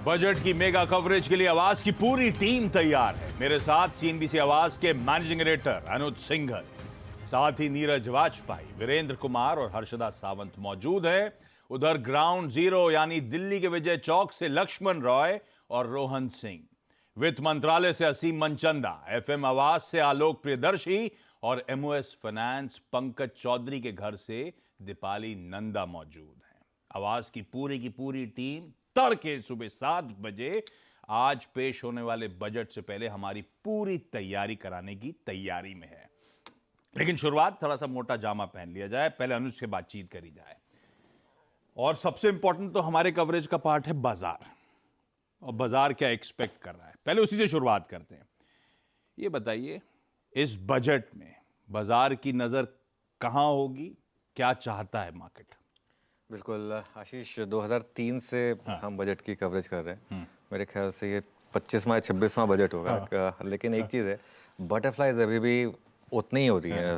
Budget की mega coverage के लिए आवाज की पूरी टीम तैयार है। मेरे साथ सीएनबीसी आवाज के मैनेजिंग एडिटर अनुज सिंघल, साथ ही नीरज वाजपेयी, वीरेंद्र कुमार और हर्षदा सावंत मौजूद है। उधर ग्राउंड जीरो यानी दिल्ली के विजय चौक से लक्ष्मण रॉय और रोहन सिंह, वित्त मंत्रालय से असीम मनचंदा, एफएम आवाज से आलोक प्रियदर्शी और एमओएस फाइनेंस पंकज चौधरी के घर से दीपाली नंदा मौजूद हैं। आवाज की पूरी टीम तड़के सुबह 7 बजे आज पेश होने वाले बजट से पहले हमारी पूरी तैयारी कराने की तैयारी में है। लेकिन शुरुआत थोड़ा सा मोटा जामा पहन लिया जाए, पहले अनुज से बातचीत करी जाए। और सबसे इंपॉर्टेंट तो हमारे कवरेज का पार्ट है बाजार, और बाजार क्या एक्सपेक्ट कर रहा है, पहले उसी से शुरुआत करते हैं। ये बताइए, इस बजट में बाजार की नजर कहां होगी, क्या चाहता है मार्केट? बिल्कुल आशीष, 2003 से हम बजट की कवरेज कर रहे हैं। मेरे ख्याल से ये 25वां या 26वां बजट होगा। लेकिन एक चीज़ है, बटरफ्लाइज अभी भी उतनी ही होती हैं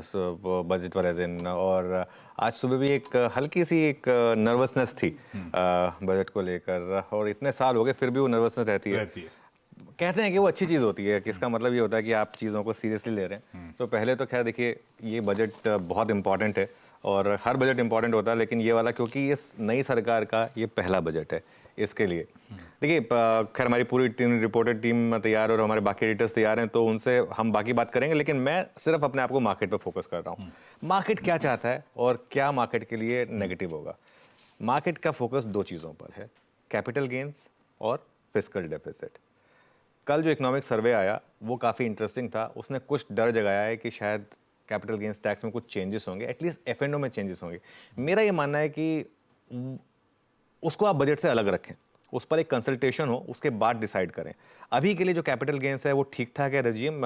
बजट वाले दिन। और आज सुबह भी एक हल्की सी एक नर्वसनेस थी बजट को लेकर, और इतने साल हो गए फिर भी वो नर्वसनेस रहती है। कहते हैं कि वो अच्छी चीज़ होती है, कि इसका मतलब ये होता है कि आप चीज़ों को सीरियसली ले रहे हैं। तो पहले तो खैर देखिए, ये बजट बहुत इंपॉर्टेंट है और हर बजट इंपॉर्टेंट होता है, लेकिन ये वाला क्योंकि ये नई सरकार का ये पहला बजट है, इसके लिए देखिए खैर हमारी पूरी टीम, रिपोर्टेड टीम तैयार है और हमारे बाकी एडिटर्स तैयार हैं, तो उनसे हम बाकी बात करेंगे। लेकिन मैं सिर्फ अपने आप को मार्केट पे फोकस कर रहा हूँ। मार्केट क्या चाहता है और क्या मार्केट के लिए नेगेटिव होगा। मार्केट का फोकस दो चीज़ों पर है, कैपिटल गेन्स और फिस्कल डेफिसिट। कल जो इकोनॉमिक सर्वे आया वो काफ़ी इंटरेस्टिंग था। उसने कुछ डर जगाया है कि शायद कैपिटल गेन्स टैक्स में कुछ चेंजेस होंगे, एटलीस्ट एफ&ओ में चेंजेस होंगे। मेरा ये मानना है कि उसको आप बजट से अलग रखें, उस पर एक कंसल्टेशन हो, उसके बाद डिसाइड करें। अभी के लिए जो कैपिटल गेन्स है वो ठीक ठाक है रजीम।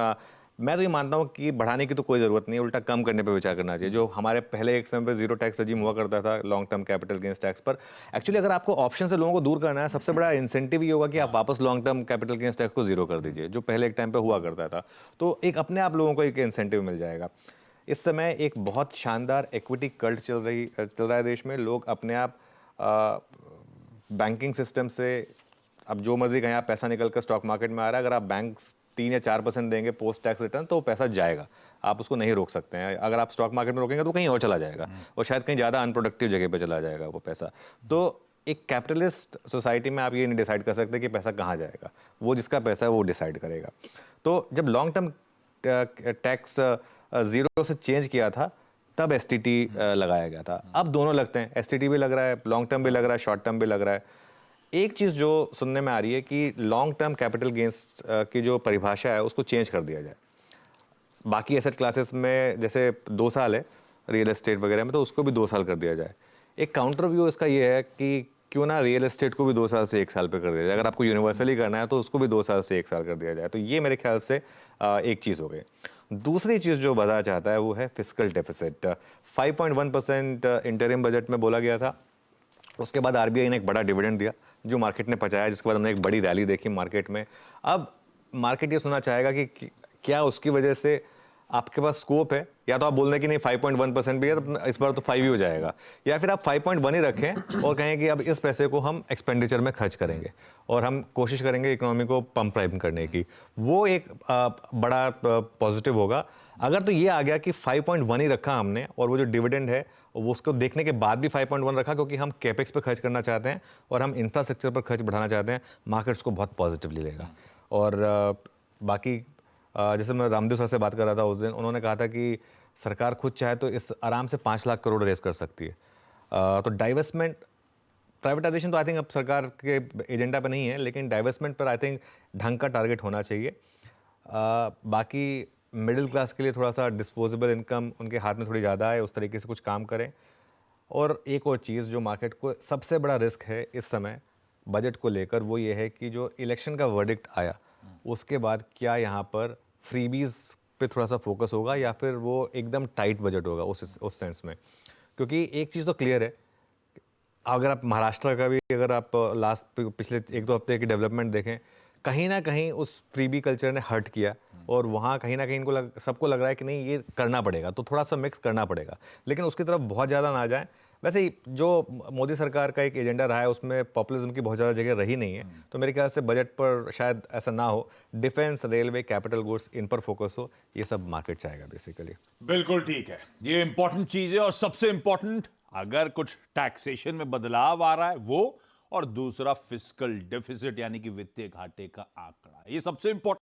मैं तो ये मानता हूँ कि बढ़ाने की तो कोई ज़रूरत नहीं है, उल्टा कम करने पर विचार करना चाहिए। जो हमारे पहले एक समय पर जीरो टैक्स रजीम हुआ करता था long term capital gains tax पर, एक्चुअली अगर आपको ऑप्शन से लोगों को दूर करना है, सबसे बड़ा इंसेंटिव ये होगा कि आप वापस long term capital gains tax को जीरो कर दीजिए, जो पहले एक टाइम पर हुआ करता था। तो एक अपने आप लोगों को एक इंसेंटिव मिल जाएगा। इस समय एक बहुत शानदार इक्विटी कल्ट चल रहा है देश में। लोग अपने आप बैंकिंग सिस्टम से अब जो मर्जी कहें, आप पैसा निकल कर स्टॉक मार्केट में आ रहा है, अगर आप बैंक 3 या 4% देंगे पोस्ट टैक्स रिटर्न, तो वो पैसा जाएगा, आप उसको नहीं रोक सकते हैं। अगर आप स्टॉक मार्केट में रोकेंगे तो कहीं और चला जाएगा, और शायद कहीं ज़्यादा अनप्रोडक्टिव जगह पे चला जाएगा वो पैसा। तो एक कैपिटलिस्ट सोसाइटी में आप ये नहीं डिसाइड कर सकते कि पैसा कहाँ जाएगा, वो जिसका पैसा है वो डिसाइड करेगा। तो जब लॉन्ग टर्म टैक्स जीरो से चेंज किया था तब एसटीटी लगाया गया था। अब दोनों लगते हैं, एसटीटी भी लग रहा है, लॉन्ग टर्म भी लग रहा है, शॉर्ट टर्म भी लग रहा है। एक चीज़ जो सुनने में आ रही है कि लॉन्ग टर्म कैपिटल गेन्स की जो परिभाषा है उसको चेंज कर दिया जाए। बाकी एसेट क्लासेस में जैसे 2 साल है रियल एस्टेट वगैरह में, तो उसको भी 2 साल कर दिया जाए। एक काउंटर व्यू इसका ये है कि क्यों ना रियल एस्टेट को भी 2 साल से 1 साल पे कर दिया जाए। अगर आपको यूनिवर्सली करना है तो उसको भी 2 साल से 1 साल कर दिया जाए। तो ये मेरे ख्याल से एक चीज़ हो गई। दूसरी चीज़ जो बाजार चाहता है वो है फिस्कल डेफिसिट। 5.1% इंटरिम बजट में बोला गया था। उसके बाद आरबीआई ने एक बड़ा डिविडेंड दिया जो मार्केट ने पचाया, जिसके बाद हमने एक बड़ी रैली देखी मार्केट में। अब मार्केट ये सुनना चाहेगा कि क्या उसकी वजह से आपके पास स्कोप है, या तो आप बोल दें कि नहीं 5.1% भी है तो इस बार तो 5 ही हो जाएगा, या फिर आप 5.1 ही रखें और कहें कि अब इस पैसे को हम एक्सपेंडिचर में खर्च करेंगे और हम कोशिश करेंगे इकोनॉमी को पंप प्राइम करने की। वो एक बड़ा पॉजिटिव होगा। अगर तो ये आ गया कि 5.1 ही रखा हमने, और वो जो डिविडेंड है वो उसको देखने के बाद भी 5.1 रखा, क्योंकि हम कैपेक्स पे खर्च करना चाहते हैं और हम इंफ्रास्ट्रक्चर पर खर्च बढ़ाना चाहते हैं, मार्केट्स को बहुत पॉजिटिवली लेगा। और बाकी जैसे मैं रामदेव सर से बात कर रहा था उस दिन, उन्होंने कहा था कि सरकार खुद चाहे तो इस आराम से 5 लाख करोड़ रेस कर सकती है। तो डाइवेस्टमेंट, प्राइवेटाइजेशन तो आई थिंक अब सरकार के एजेंडा पे नहीं है, लेकिन डाइवेस्टमेंट पर आई थिंक ढंग का टारगेट होना चाहिए। बाकी मिडिल क्लास के लिए थोड़ा सा डिस्पोजेबल इनकम उनके हाथ में थोड़ी ज़्यादा है, उस तरीके से कुछ काम करें। और एक और चीज़ जो मार्केट को सबसे बड़ा रिस्क है इस समय बजट को लेकर, वो ये है कि जो इलेक्शन का वर्डिक्ट आया उसके बाद क्या यहाँ पर फ्रीबीज पे थोड़ा सा फोकस होगा, या फिर वो एकदम टाइट बजट होगा उस सेंस में। क्योंकि एक चीज़ तो क्लियर है, अगर आप महाराष्ट्र का भी अगर आप पिछले 1-2 हफ्ते की डेवलपमेंट देखें, कहीं ना कहीं उस फ्रीबी कल्चर ने हर्ट किया, और वहाँ कहीं ना कहीं इनको सबको लग रहा है कि नहीं ये करना पड़ेगा, तो थोड़ा सा मिक्स करना पड़ेगा, लेकिन उसकी तरफ बहुत ज़्यादा ना जाए। वैसे ही जो मोदी सरकार का एक एजेंडा रहा है उसमें पॉपुलिज्म की बहुत ज़्यादा जगह रही नहीं है, तो मेरे ख्याल से बजट पर शायद ऐसा ना हो। डिफेंस, रेलवे, कैपिटल गुड्स, इन पर फोकस हो, ये सब मार्केट चाहेगा बेसिकली। बिल्कुल ठीक है, ये इंपॉर्टेंट चीज है। और सबसे इंपॉर्टेंट, अगर कुछ टैक्सेशन में बदलाव आ रहा है वो, और दूसरा फिस्कल डेफिसिट यानी कि वित्तीय घाटे का आंकड़ा, ये सबसे इंपॉर्टेंट